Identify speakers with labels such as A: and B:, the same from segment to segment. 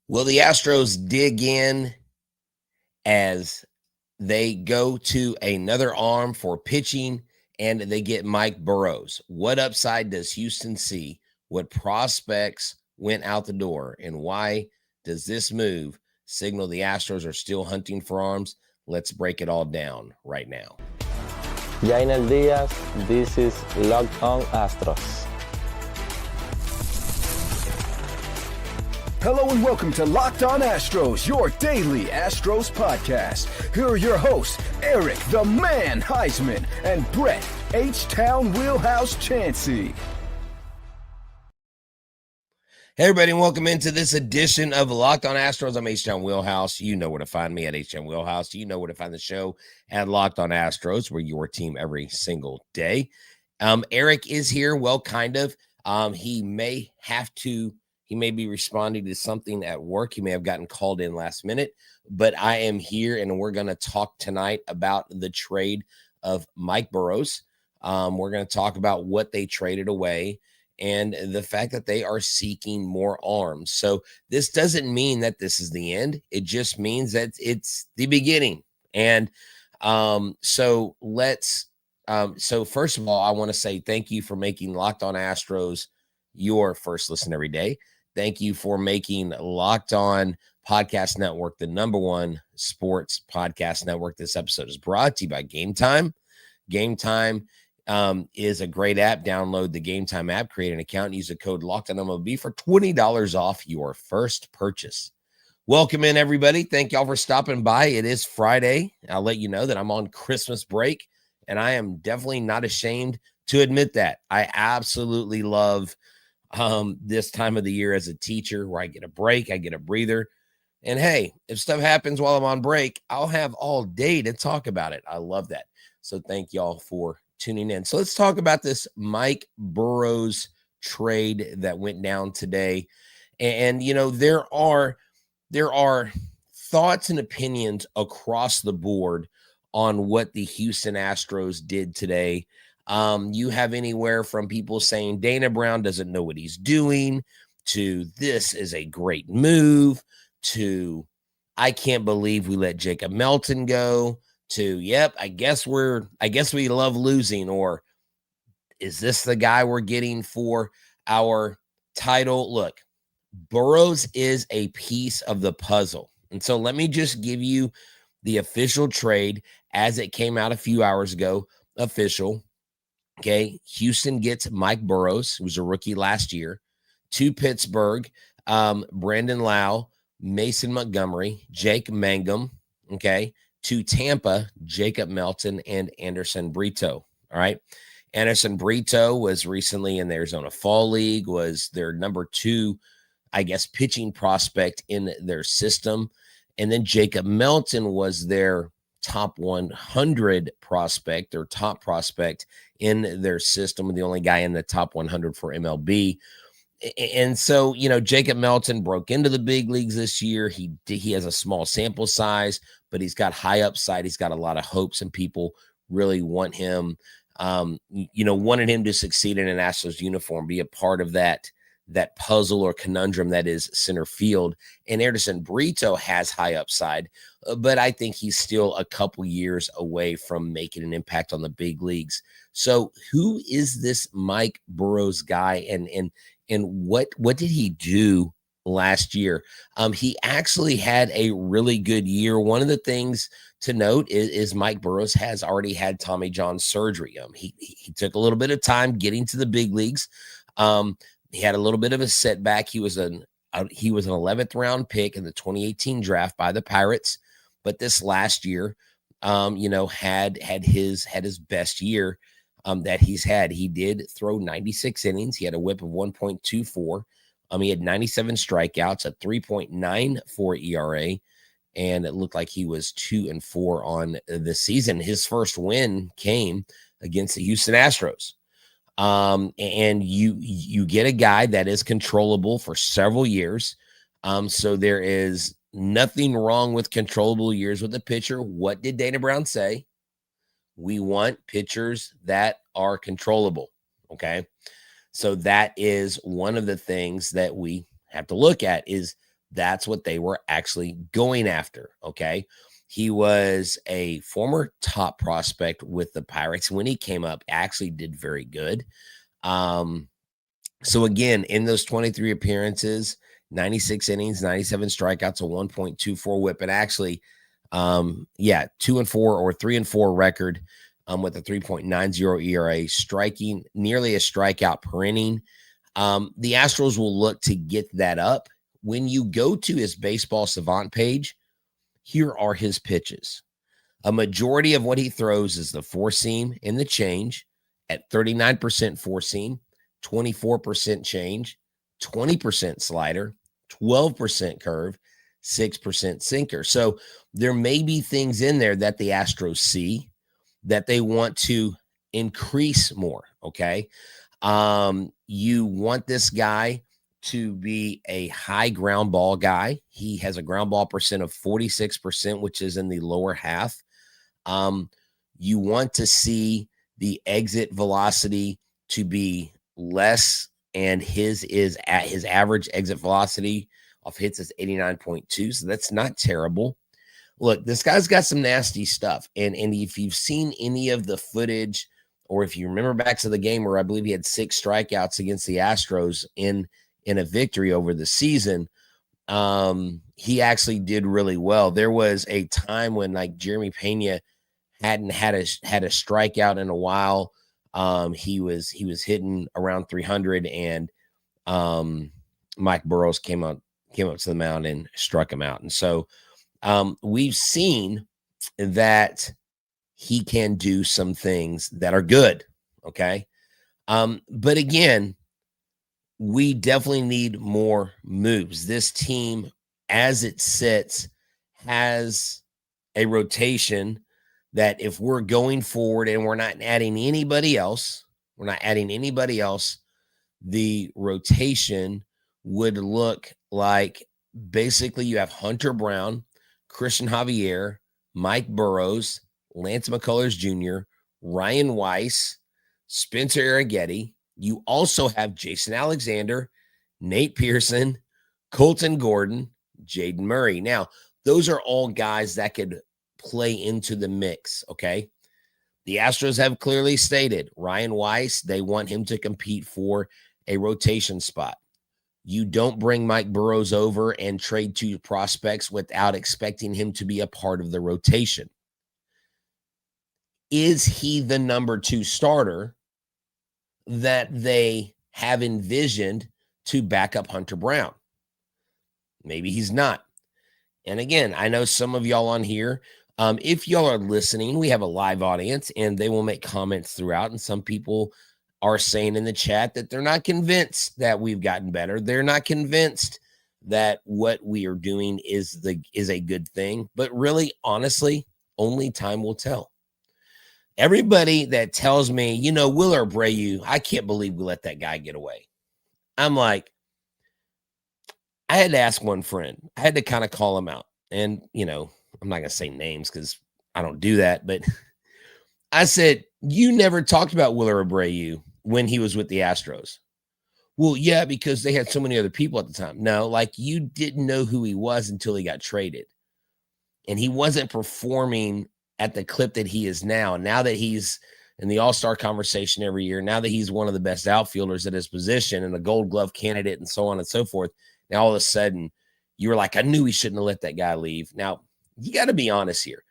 A: Will the Astros dig in as they go to another arm for pitching and they get Mike Burroughs? What upside does Houston see? What prospects went out the door? And why does this move signal the Astros are still hunting for arms? Let's break it all down right now.
B: Jainel Diaz, this is Locked On Astros.
C: Hello and welcome to Locked On Astros, your daily Astros podcast. Here are your hosts, Eric the Man Heisman and Brett H-Town Wheelhouse Chancey.
A: Hey everybody, and welcome into this edition of Locked On Astros. I'm H-Town Wheelhouse. You know where to find me at H-Town Wheelhouse. You know where to find the show at Locked On Astros. We're your team every single day. Eric is here. Well, kind of. He may be responding to something at work. He may have gotten called in last minute, but I am here and we're going to talk tonight about the trade of Mike Burrows. We're going to talk about what they traded away and the fact that they are seeking more arms. So this doesn't mean that this is the end. It just means that it's the beginning. And so first of all, I want to say thank you for making Locked On Astros your first listen every day. Thank you for making Locked On Podcast Network the number one sports podcast network. This episode is brought to you by Game Time. Game Time is a great app. Download the Game Time app, create an account, use the code Locked On MLB for $20 off your first purchase. Welcome in, everybody. Thank y'all for stopping by. It is Friday. I'll let you know that I'm on Christmas break, and I am definitely not ashamed to admit that. I absolutely love this time of the year as a teacher where I get a break, I get a breather. And hey, if stuff happens while I'm on break, I'll have all day to talk about it. I love that. So thank y'all for tuning in. So let's talk about this Mike Burroughs trade that went down today. And you know, there are thoughts and opinions across the board on what the Houston Astros did today. You have anywhere from people saying Dana Brown doesn't know what he's doing, to this is a great move, to I can't believe we let Jacob Melton go, to yep, I guess we love losing, or is this the guy we're getting for our title? Look, Burroughs is a piece of the puzzle. And so let me just give you the official trade as it came out a few hours ago. Official. Okay, Houston gets Mike Burroughs, who was a rookie last year, to Pittsburgh, Brandon Lau, Mason Montgomery, Jake Mangum, okay, to Tampa, Jacob Melton, and Anderson Brito, all right? Anderson Brito was recently in the Arizona Fall League, was their number 2, I guess, pitching prospect in their system, and then Jacob Melton was their top 100 prospect, or top prospect in their system, the only guy in the top 100 for MLB. And so, you know, Jacob Melton broke into the big leagues this year. He has a small sample size, but he's got high upside. He's got a lot of hopes, and people really want him, wanted him to succeed in an Astros uniform, be a part of that puzzle or conundrum that is center field. And Anderson Brito has high upside, but I think he's still a couple years away from making an impact on the big leagues. So who is this Mike Burroughs guy, and what did he do last year? He actually had a really good year. One of the things to note is Mike Burroughs has already had Tommy John surgery. He took a little bit of time getting to the big leagues. He had a little bit of a setback. He was an 11th round pick in the 2018 draft by the Pirates, but this last year, had his best year that he's had. He did throw 96 innings. He had a whip of 1.24. He had 97 strikeouts, a 3.94 ERA, and it looked like he was 2-4 on the season. His first win came against the Houston Astros. And you get a guy that is controllable for several years. So there is nothing wrong with controllable years with a pitcher. What did Dana Brown say? We want pitchers that are controllable. Okay. So that is one of the things that we have to look at is That's what they were actually going after, okay? He was a former top prospect with the Pirates. When he came up, actually did very good. So again, in those 23 appearances, 96 innings, 97 strikeouts, a 1.24 whip, and actually, 2-4 or 3-4 record with a 3.90 ERA, striking nearly a strikeout per inning. The Astros will look to get that up. When you go to his Baseball Savant page, here are his pitches. A majority of what he throws is the four seam and the change at 39% four seam, 24% change, 20% slider, 12% curve, 6% sinker. So there may be things in there that the Astros see that they want to increase more, okay? You want this guy to be a high ground ball guy. He has a ground ball percent of 46%, which is in the lower half. You want to see the exit velocity to be less, and his is at his average exit velocity off hits is 89.2. So that's not terrible. Look, this guy's got some nasty stuff. And if you've seen any of the footage, or if you remember back to the game where I believe he had 6 strikeouts against the Astros in a victory over the season, he actually did really well. There was a time when like Jeremy Pena hadn't had a strikeout in a while. He was hitting around 300, and Mike Burroughs came up to the mound and struck him out. And so we've seen that he can do some things that are good. Okay. But again, we definitely need more moves. This team, as it sits, has a rotation that if we're going forward and we're not adding anybody else, the rotation would look like basically you have Hunter Brown, Christian Javier, Mike Burroughs, Lance McCullers Jr., Ryan Weiss, Spencer Arrighetti. You also have Jason Alexander, Nate Pearson, Colton Gordon, Jaden Murray. Now, those are all guys that could play into the mix, okay? The Astros have clearly stated Ryan Weiss, they want him to compete for a rotation spot. You don't bring Mike Burrows over and trade 2 prospects without expecting him to be a part of the rotation. Is he the number 2 starter that they have envisioned to back up Hunter Brown? Maybe he's not. And again, I know some of y'all on here, if y'all are listening, we have a live audience and they will make comments throughout. And some people are saying in the chat that they're not convinced that we've gotten better. They're not convinced that what we are doing is a good thing. But really, honestly, only time will tell. Everybody that tells me, Willer Abreu, I can't believe we let that guy get away. I'm like, I had to ask one friend. I had to kind of call him out. And, I'm not going to say names because I don't do that. But I said, you never talked about Willer Abreu when he was with the Astros. Well, yeah, because they had so many other people at the time. No, like you didn't know who he was until he got traded. And he wasn't performing at the clip that he is now. Now that he's in the All-Star conversation every year, now that he's one of the best outfielders at his position and a Gold Glove candidate and so on and so forth, now all of a sudden you were like, I knew he shouldn't have let that guy leave. Now, you got to be honest here.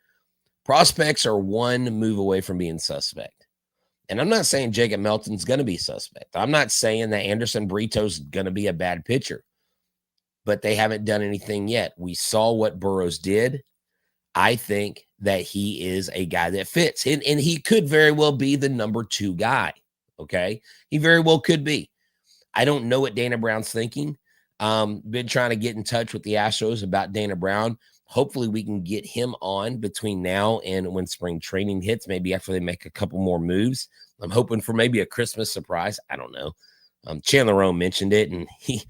A: Prospects are one move away from being suspect. And I'm not saying Jacob Melton's going to be suspect. I'm not saying that Anderson Brito's going to be a bad pitcher. But they haven't done anything yet. We saw what Burroughs did. I think that he is a guy that fits. And he could very well be the number 2 guy, okay? He very well could be. I don't know what Dana Brown's thinking. Been trying to get in touch with the Astros about Dana Brown. Hopefully we can get him on between now and when spring training hits, maybe after they make a couple more moves. I'm hoping for maybe a Christmas surprise. I don't know. Chandler Rome mentioned it, and he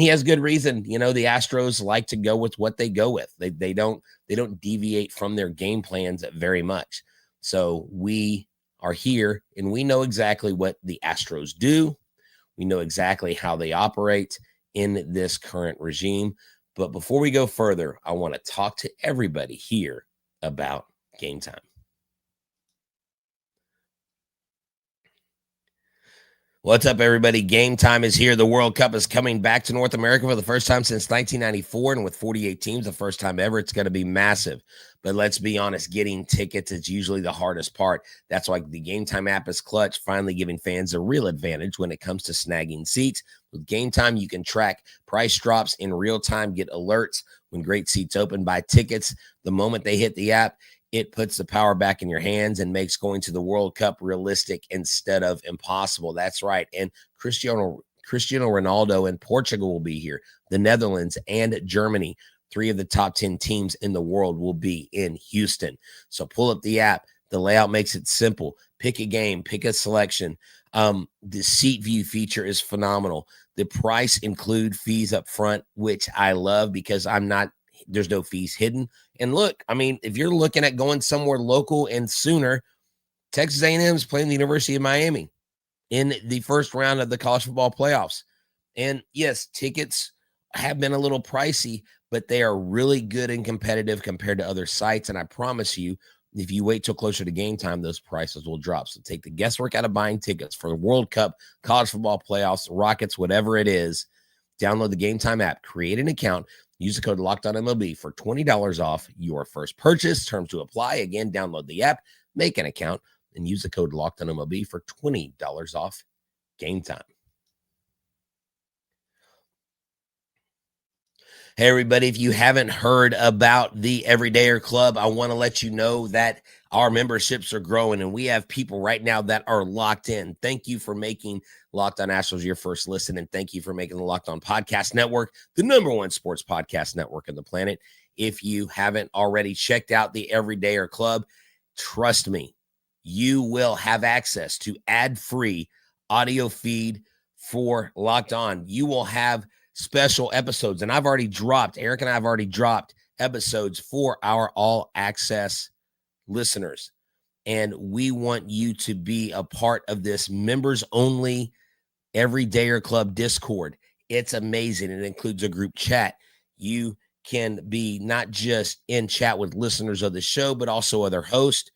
A: has good reason. The Astros like to go with what they go with. They don't deviate from their game plans very much. So we are here, and we know exactly what the Astros do. We know exactly how they operate in this current regime. But before we go further, I want to talk to everybody here about Game Time. What's up, everybody? Game Time is here. The World Cup is coming back to North America for the first time since 1994, and with 48 teams, the first time ever. It's going to be massive. But let's be honest, getting tickets is usually the hardest part. That's why the Game Time app is clutch, finally giving fans a real advantage when it comes to snagging seats. With Game Time, you can track price drops in real time, get alerts when great seats open, buy tickets the moment they hit the app. It puts the power back in your hands and makes going to the World Cup realistic instead of impossible. That's right. And Cristiano Ronaldo in Portugal will be here. The Netherlands and Germany, 3 of the top 10 teams in the world, will be in Houston. So pull up the app. The layout makes it simple. Pick a game, pick a selection. The seat view feature is phenomenal. The price include fees up front, which I love because there's no fees hidden. And look, I mean, if you're looking at going somewhere local and sooner, Texas A&M is playing the University of Miami in the first round of the college football playoffs. And yes, tickets have been a little pricey, but they are really good and competitive compared to other sites. And I promise you, if you wait till closer to game time, those prices will drop. So take the guesswork out of buying tickets for the World Cup, college football playoffs, Rockets, whatever it is. Download the Game Time app, create an account, use the code LOCKEDONMLB for $20 off your first purchase. Terms to apply. Again, download the app, make an account, and use the code LOCKEDONMLB for $20 off Game Time. Hey, everybody, if you haven't heard about the Everydayer Club, I want to let you know that our memberships are growing, and we have people right now that are locked in. Thank you for making Locked On Astros your first listen, and thank you for making the Locked On Podcast Network the #1 sports podcast network on the planet. If you haven't already checked out the Everydayer Club, trust me, you will have access to ad-free audio feed for Locked On. You will have special episodes, and Eric and I have already dropped episodes for our all access listeners. And we want you to be a part of this members only Everydayer Club Discord. It's amazing. It includes a group chat. You can be not just in chat with listeners of the show, but also other hosts.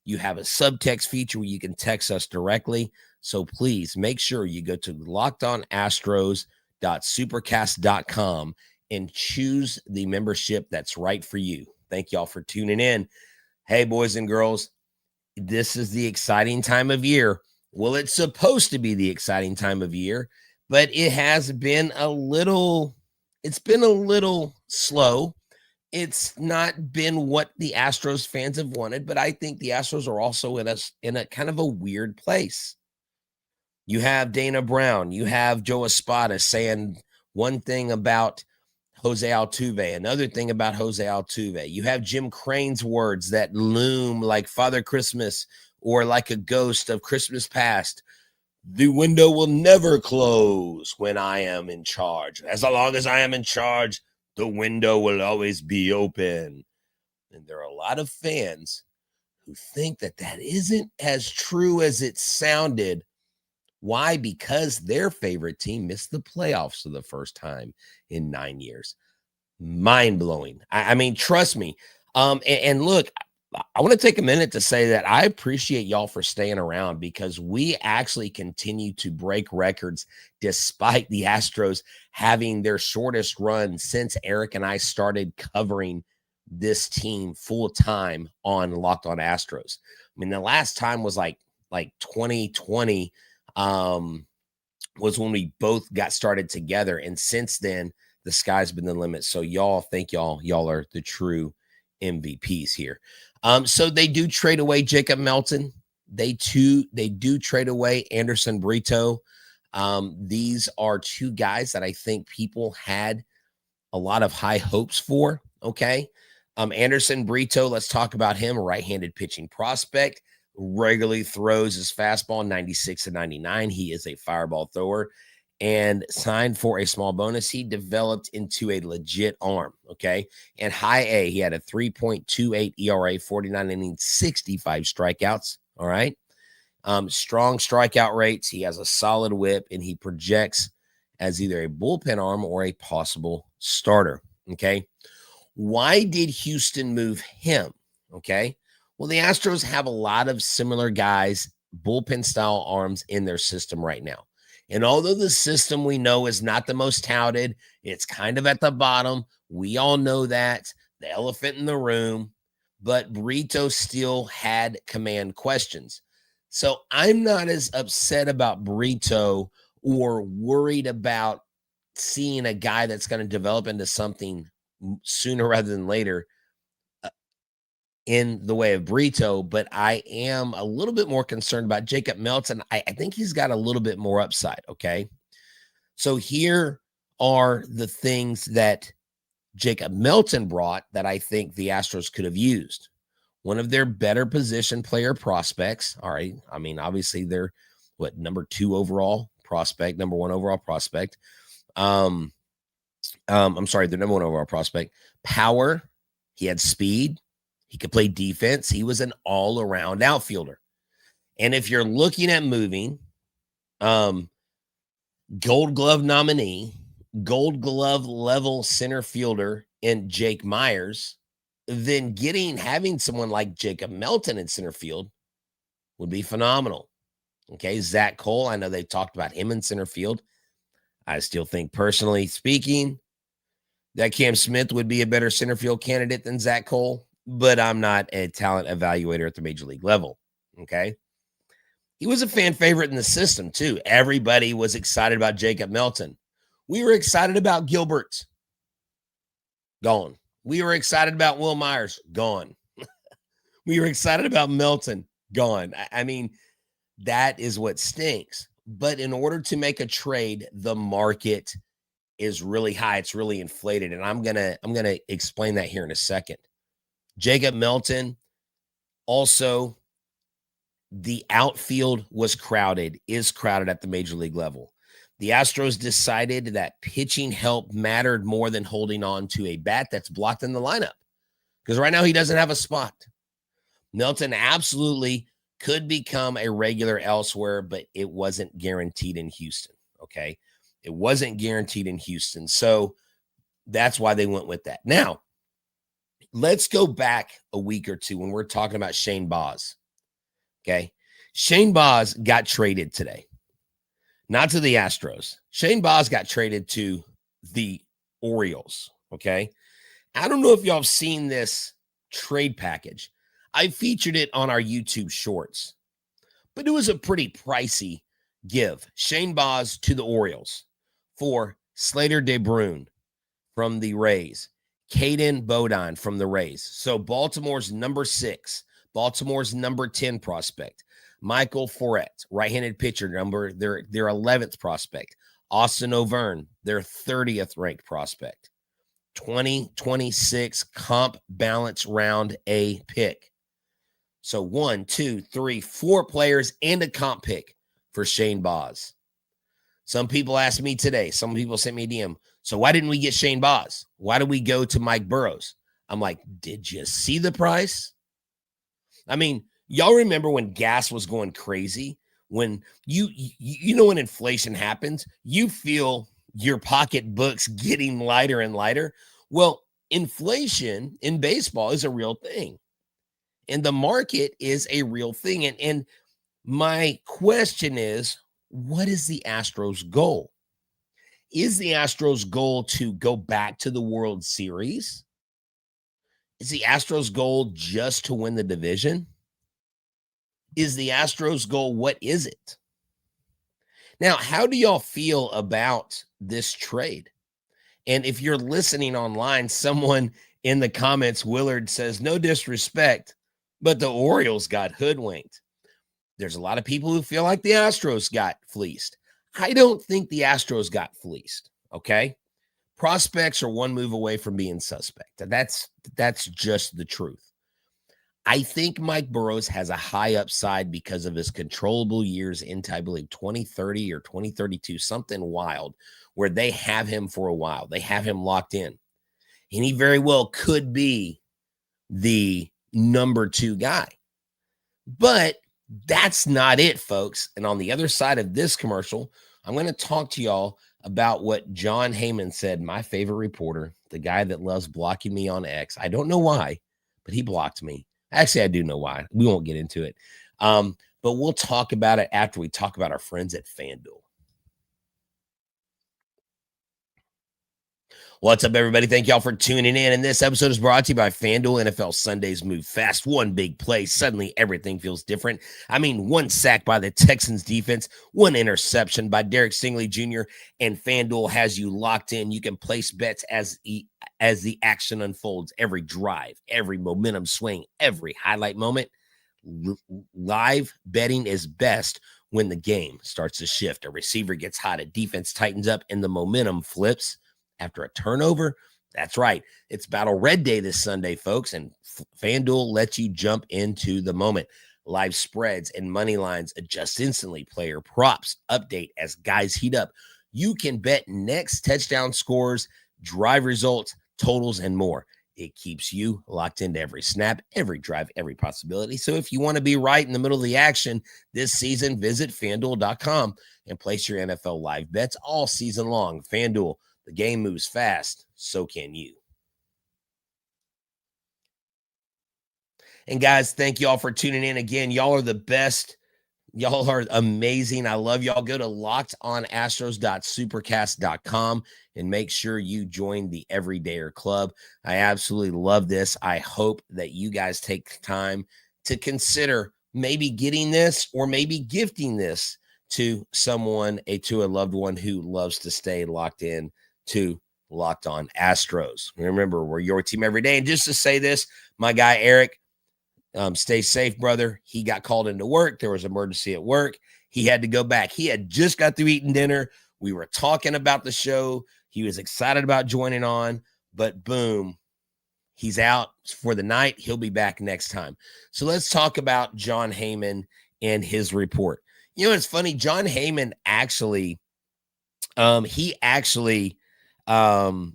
A: You have a subtext feature where you can text us directly. So please make sure you go to lockedonastros.supercast.com and choose the membership that's right for you. Thank y'all for tuning in. Hey, boys and girls, this is the exciting time of year. Well, it's supposed to be the exciting time of year, but it has been a little slow. It's not been what the Astros fans have wanted, but I think the Astros are also in a kind of a weird place. You have Dana Brown, you have Joe Espada saying one thing about Jose Altuve, another thing about Jose Altuve. You have Jim Crane's words that loom like Father Christmas or like a ghost of Christmas past. The window will never close when I am in charge. As long as I am in charge, the window will always be open. And there are a lot of fans who think that isn't as true as it sounded. Why? Because their favorite team missed the playoffs for the first time in 9 years. Mind-blowing. I mean, trust me. And look, I want to take a minute to say that I appreciate y'all for staying around because we actually continue to break records despite the Astros having their shortest run since Eric and I started covering this team full-time on Locked On Astros. I mean, the last time was like 2020 was when we both got started together. And since then, the sky's been the limit. So thank y'all. Y'all are the true MVPs here. So they do trade away Jacob Melton. They do trade away Anderson Brito. These are 2 guys that I think people had a lot of high hopes for. Okay. Anderson Brito, let's talk about him. A right-handed pitching prospect. Regularly throws his fastball 96 and 99. He is a fireball thrower and signed for a small bonus. He developed into a legit arm. Okay. And high A, he had a 3.28 ERA, 49 innings, 65 strikeouts. All right. Strong strikeout rates. He has a solid whip and he projects as either a bullpen arm or a possible starter. Okay. Why did Houston move him? Okay. Well, the Astros have a lot of similar guys, bullpen style arms in their system right now. And although the system we know is not the most touted, it's kind of at the bottom. We all know that, the elephant in the room, but Brito still had command questions. So I'm not as upset about Brito or worried about seeing a guy that's going to develop into something sooner rather than later in the way of Brito, but I am a little bit more concerned about Jacob Melton. I think he's got a little bit more upside, okay? So here are the things that Jacob Melton brought that I think the Astros could have used. One of their better position player prospects, all right, I mean, obviously they're, number 2 overall prospect, number 1 overall prospect. I'm sorry, the number 1 overall prospect. Power. He had speed. He could play defense. He was an all-around outfielder. And if you're looking at moving, Gold Glove nominee, Gold Glove level center fielder in Jake Myers, then having someone like Jacob Melton in center field would be phenomenal. Okay, Zach Cole, I know they talked about him in center field. I still think, personally speaking, that Cam Smith would be a better center field candidate than Zach Cole, but I'm not a talent evaluator at the major league level, okay? He was a fan favorite in the system, too. Everybody was excited about Jacob Melton. We were excited about Gilbert. Gone. We were excited about Will Myers. Gone. We were excited about Melton. Gone. I mean, that is what stinks. But in order to make a trade, the market is really high. It's really inflated. And I'm gonna explain that here in a second. Jacob Melton, also, the outfield was crowded, is crowded at the major league level. The Astros decided that pitching help mattered more than holding on to a bat that's blocked in the lineup. Because right now he doesn't have a spot. Melton absolutely could become a regular elsewhere, but it wasn't guaranteed in Houston, okay? It wasn't guaranteed in Houston, so that's why they went with that. Now, let's go back a week or two when we're talking about Shane Baz, okay? Shane Baz got traded today, not to the Astros. Shane Baz got traded to the Orioles, okay? I don't know if y'all have seen this trade package. I featured it on our YouTube shorts, but it was a pretty pricey give. Shane Baz to the Orioles for Slater DeBrune from the Rays, Caden Bodine from the Rays. So Baltimore's number 6, Baltimore's number 10 prospect, Michael Forret, right-handed pitcher, their 11th prospect, Austin O'Verne, their 30th ranked prospect, 2026 comp balance round A pick. So 1, 2, 3, 4 players and a comp pick for Shane Baz. Some people asked me today, some people sent me a DM, so why didn't we get Shane Baz? Why did we go to Mike Burroughs? I'm like, did you see the price? I mean, y'all remember when gas was going crazy? When you know when inflation happens, you feel your pocketbooks getting lighter and lighter. Well, inflation in baseball is a real thing. And the market is a real thing. And my question is, what is the Astros' goal? Is the Astros' goal to go back to the World Series? Is the Astros' goal just to win the division? Is the Astros' goal, what is it? Now, how do y'all feel about this trade? And if you're listening online, someone in the comments, Willard says, no disrespect, but the Orioles got hoodwinked. There's a lot of people who feel like the Astros got fleeced. I don't think the Astros got fleeced, okay? Prospects are one move away from being suspect. That's just the truth. I think Mike Burroughs has a high upside because of his controllable years into, I believe, 2030 or 2032, something wild, where they have him for a while. They have him locked in. And he very well could be the number 2 guy. But that's not it, folks. And on the other side of this commercial, I'm going to talk to y'all about what Jon Heyman said, my favorite reporter, the guy that loves blocking me on X. I don't know why, but he blocked me. Actually, I do know why. We won't get into it. But we'll talk about it after we talk about our friends at FanDuel. What's up, everybody? Thank y'all for tuning in. And this episode is brought to you by FanDuel. NFL Sundays move fast. One big play. Suddenly, everything feels different. I mean, one sack by the Texans defense, one interception by Derek Stingley Jr., and FanDuel has you locked in. You can place bets as the action unfolds. Every drive, every momentum swing, every highlight moment. Live betting is best when the game starts to shift. A receiver gets hot, a defense tightens up, and the momentum flips after a turnover. That's right. It's Battle Red Day this Sunday, folks, and FanDuel lets you jump into the moment. Live spreads and money lines adjust instantly. Player props update as guys heat up. You can bet next touchdown scores, drive results, totals, and more. It keeps you locked into every snap, every drive, every possibility. So if you want to be right in the middle of the action this season, visit FanDuel.com and place your NFL live bets all season long. FanDuel, the game moves fast, so can you. And guys, thank y'all for tuning in again. Y'all are the best. Y'all are amazing. I love y'all. Go to lockedonastros.supercast.com and make sure you join the Everydayer Club. I absolutely love this. I hope that you guys take time to consider maybe getting this or maybe gifting this to someone, to a loved one who loves to stay locked in to Locked On Astros. Remember, we're your team every day. And just to say this, my guy Eric, stay safe, brother. He got called into work. There was an emergency at work. He had to go back. He had just got through eating dinner. We were talking about the show. He was excited about joining on, but boom, he's out for the night. He'll be back next time. So let's talk about Jon Heyman and his report. You know, it's funny. Jon Heyman actually,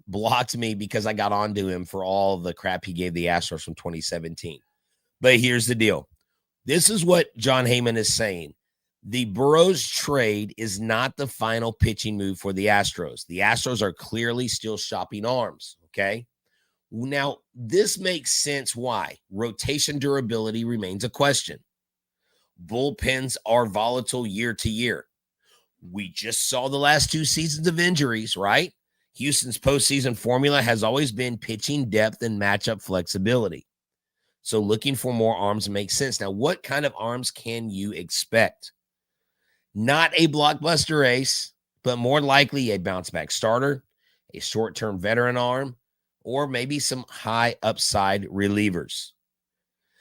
A: blocked me because I got onto him for all the crap he gave the Astros from 2017. But here's the deal. This is what Jon Heyman is saying. The Burroughs trade is not the final pitching move for the Astros. The Astros are clearly still shopping arms, okay? Now, this makes sense why. Rotation durability remains a question. Bullpens are volatile year to year. We just saw the last two seasons of injuries, right? Houston's postseason formula has always been pitching depth and matchup flexibility. So looking for more arms makes sense. Now, what kind of arms can you expect? Not a blockbuster ace, but more likely a bounce-back starter, a short-term veteran arm, or maybe some high upside relievers.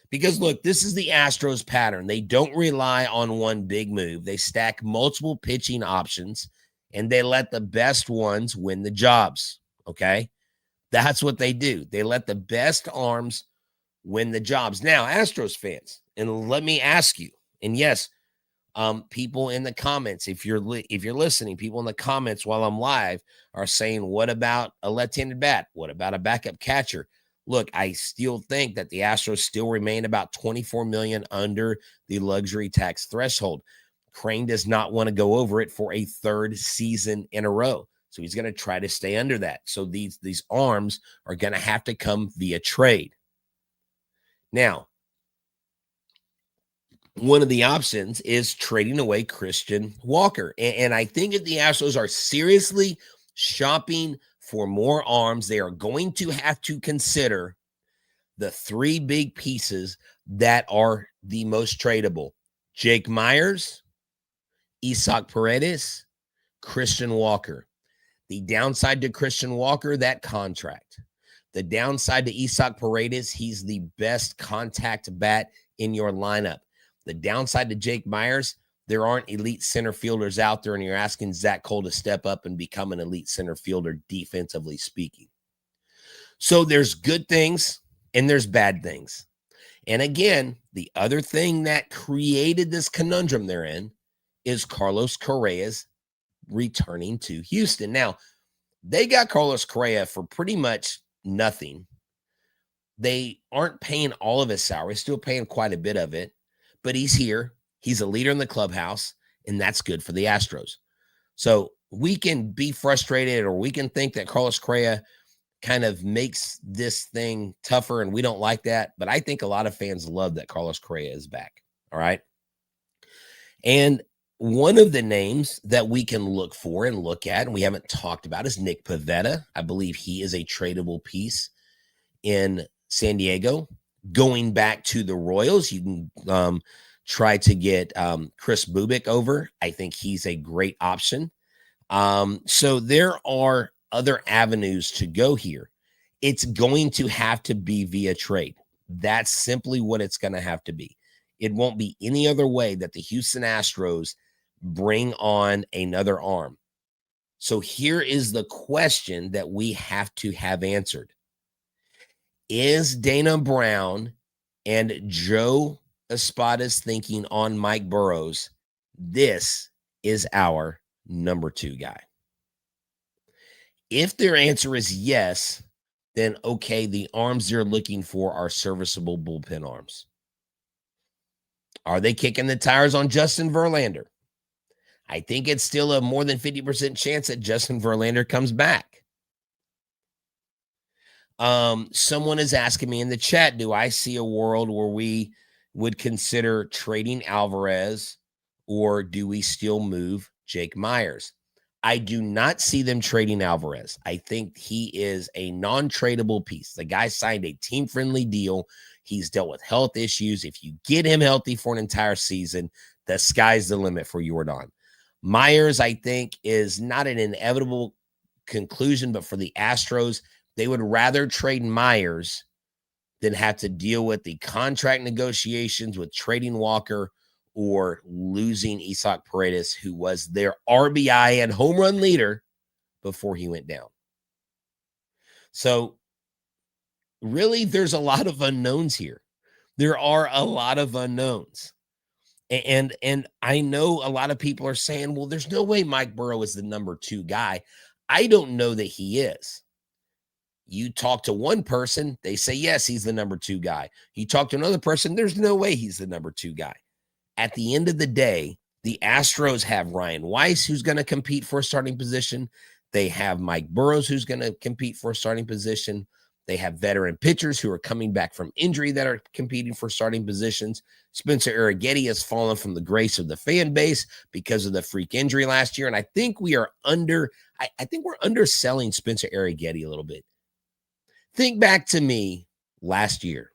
A: Because, look, this is the Astros pattern. They don't rely on one big move. They stack multiple pitching options, and they let the best ones win the jobs, okay? That's what they do. They let the best arms win the jobs. Now, Astros fans, and let me ask you, and yes, people in the comments, if you're listening, people in the comments while I'm live are saying, what about a left-handed bat? What about a backup catcher? Look, I still think that the Astros still remain about $24 million under the luxury tax threshold. Crane does not want to go over it for a third season in a row. So he's going to try to stay under that. So these arms are going to have to come via trade. Now, one of the options is trading away Christian Walker. And I think if the Astros are seriously shopping for more arms, they are going to have to consider the three big pieces that are the most tradable. Jake Myers, Isaac Paredes, Christian Walker. The downside to Christian Walker, that contract. The downside to Isaac Paredes, he's the best contact bat in your lineup. The downside to Jake Myers, there aren't elite center fielders out there, and you're asking Zach Cole to step up and become an elite center fielder, defensively speaking. So there's good things and there's bad things. And again, the other thing that created this conundrum they're in is Carlos Correa's returning to Houston. Now, they got Carlos Correa for pretty much nothing. They aren't paying all of his salary, still paying quite a bit of it, but he's here. He's a leader in the clubhouse, and that's good for the Astros. So we can be frustrated, or we can think that Carlos Correa kind of makes this thing tougher, and we don't like that. But I think a lot of fans love that Carlos Correa is back. All right. And one of the names that we can look for and look at, and we haven't talked about, is Nick Pivetta. I believe he is a tradable piece in San Diego. Going back to the Royals, you can try to get Chris Bubik over. I think he's a great option. So there are other avenues to go here. It's going to have to be via trade. That's simply what it's going to have to be. It won't be any other way that the Houston Astros bring on another arm. So here is the question that we have to have answered. Is Dana Brown and Joe Espada's thinking on Mike Burroughs, this is our number 2 guy? If their answer is yes, then okay, the arms they're looking for are serviceable bullpen arms. Are they kicking the tires on Justin Verlander? I think it's still a more than 50% chance that Justin Verlander comes back. Someone is asking me in the chat, do I see a world where we would consider trading Alvarez, or do we still move Jake Myers? I do not see them trading Alvarez. I think he is a non-tradable piece. The guy signed a team-friendly deal. He's dealt with health issues. If you get him healthy for an entire season, the sky's the limit for Yordan. Myers, I think, is not an inevitable conclusion, but for the Astros, they would rather trade Myers than have to deal with the contract negotiations with trading Walker or losing Isaac Paredes, who was their RBI and home run leader before he went down. So really, there's a lot of unknowns here. There are a lot of unknowns. And I know a lot of people are saying, well, there's no way Mike Burrows is the number 2 guy. I don't know that he is. You talk to one person, they say, yes, he's the number 2 guy. You talk to another person, there's no way he's the number 2 guy. At the end of the day, the Astros have Ryan Weiss, who's going to compete for a starting position. They have Mike Burrows, who's going to compete for a starting position. They have veteran pitchers who are coming back from injury that are competing for starting positions. Spencer Arrighetti has fallen from the grace of the fan base because of the freak injury last year. And I think we are I think we're underselling Spencer Arrighetti a little bit. Think back to me last year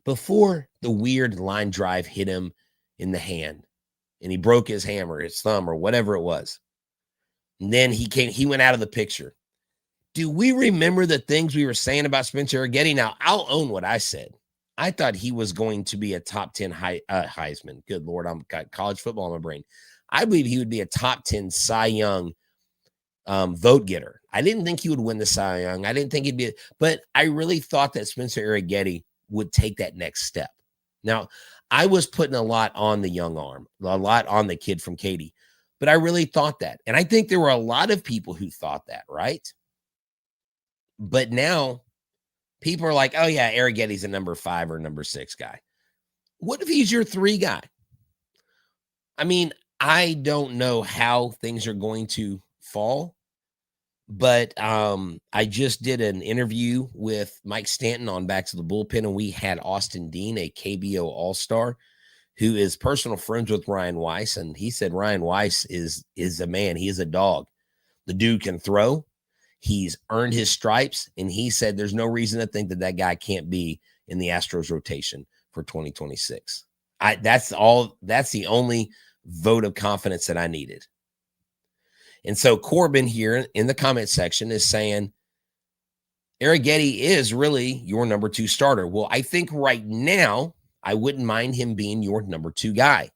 A: before the weird line drive hit him in the hand and he broke his hammer, his thumb, or whatever it was. And then he went out of the picture. Do we remember the things we were saying about Spencer Arrighetti? Now, I'll own what I said. I thought he was going to be a top 10 Heisman. Good Lord, I've got college football in my brain. I believe he would be a top 10 Cy Young vote getter. I didn't think he would win the Cy Young. I didn't think he'd be, but I really thought that Spencer Arrighetti would take that next step. Now, I was putting a lot on the young arm, a lot on the kid from Katy, but I really thought that. And I think there were a lot of people who thought that, right? But now people are like, oh yeah, Arrighetti's a number 5 or number 6 guy. What if he's your 3 guy? I mean, I don't know how things are going to fall, but I just did an interview with Mike Stanton on Back to the Bullpen, and we had Austin Dean, a KBO All-Star, who is personal friends with Ryan Weiss, and he said Ryan Weiss is a man. He is a dog. The dude can throw. He's earned his stripes, and he said there's no reason to think that that guy can't be in the Astros rotation for 2026. That's the only vote of confidence that I needed. And so Corbin here in the comment section is saying Arrighetti is really your number 2 starter. Well, I think right now I wouldn't mind him being your number 2 guy.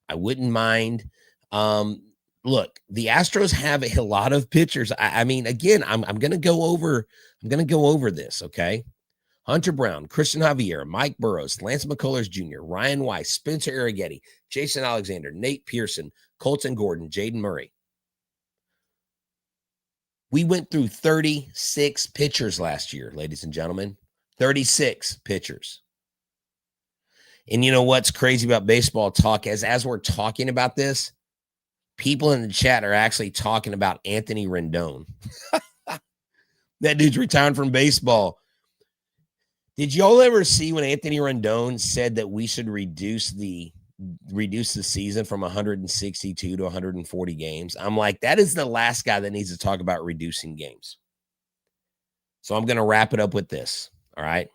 A: I wouldn't mind. Look, the Astros have a lot of pitchers. I mean, again, I'm going to go over this. Okay. Hunter Brown, Christian Javier, Mike Burroughs, Lance McCullers Jr., Ryan Weiss, Spencer Arrighetti, Jason Alexander, Nate Pearson, Colton Gordon, Jaden Murray. We went through 36 pitchers last year, ladies and gentlemen. 36 pitchers. And you know what's crazy about baseball talk as we're talking about this, People in the chat are actually talking about Anthony Rendon. That dude's retiring from baseball. Did y'all ever see when Anthony Rendon said that we should reduce the season from 162 to 140 games? I'm like, that is the last guy that needs to talk about reducing games. So I'm going to wrap it up with this. All right.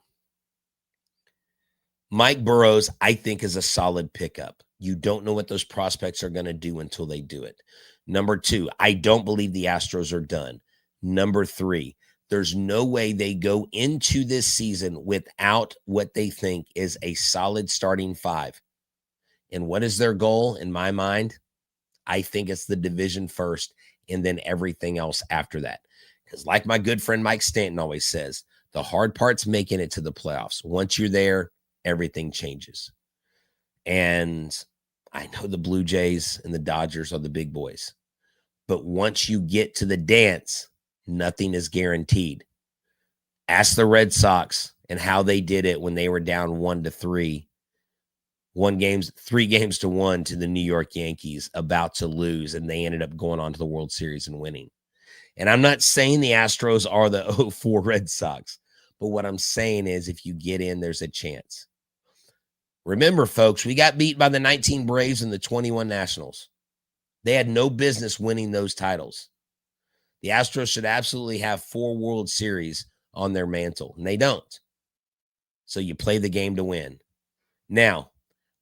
A: Mike Burroughs, I think, is a solid pickup. You don't know what those prospects are going to do until they do it. Number 2, I don't believe the Astros are done. Number 3, there's no way they go into this season without what they think is a solid starting 5. And what is their goal in my mind? I think it's the division first and then everything else after that. Because like my good friend Mike Stanton always says, the hard part's making it to the playoffs. Once you're there, everything changes. And I know the Blue Jays and the Dodgers are the big boys. But once you get to the dance, nothing is guaranteed. Ask the Red Sox and how they did it when they were down 1-3. 3-1 to the New York Yankees, about to lose, and they ended up going on to the World Series and winning. And I'm not saying the Astros are the 0-4 Red Sox, but what I'm saying is if you get in, there's a chance. Remember, folks, we got beat by the 19 Braves and the 21 Nationals. They had no business winning those titles. The Astros should absolutely have 4 World Series on their mantle, and they don't. So you play the game to win. Now,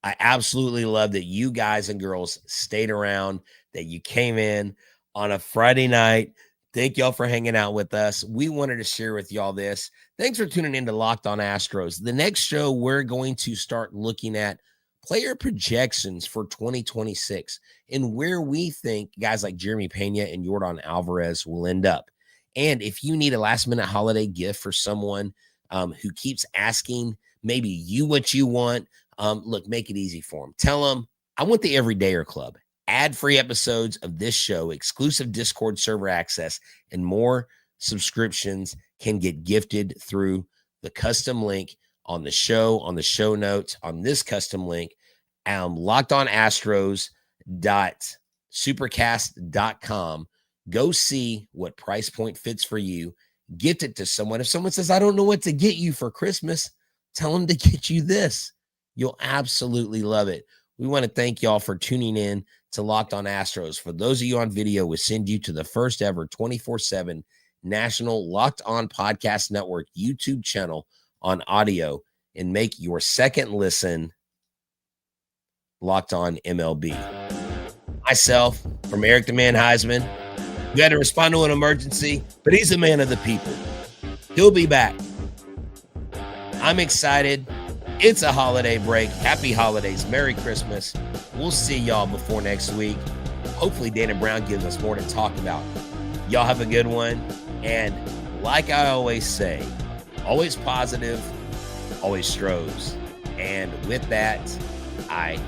A: I absolutely love that you guys and girls stayed around, that you came in on a Friday night. Thank y'all for hanging out with us. We wanted to share with y'all this. Thanks for tuning in to Locked On Astros. The next show, we're going to start looking at player projections for 2026 and where we think guys like Jeremy Pena and Yordan Alvarez will end up. And if you need a last-minute holiday gift for someone who keeps asking maybe you what you want, look, make it easy for them. Tell them, I want the Everydayer Club. Ad-free episodes of this show, exclusive Discord server access, and more subscriptions can get gifted through the custom link on the show notes, on this custom link, lockedonastros.supercast.com. Go see what price point fits for you. Gift it to someone. If someone says, I don't know what to get you for Christmas, tell them to get you this. You'll absolutely love it. We want to thank y'all for tuning in to Locked On Astros. For those of you on video, we send you to the first ever 24/7 national Locked On Podcast Network YouTube channel on audio, and make your second listen Locked On MLB. Myself, from Eric the Man Heisman, who had to respond to an emergency, but he's a man of the people. He'll be back. I'm excited. It's a holiday break. Happy holidays. Merry Christmas. We'll see y'all before next week. Hopefully Dana Brown gives us more to talk about. Y'all have a good one. And like I always say, always positive, always Stros. And with that, I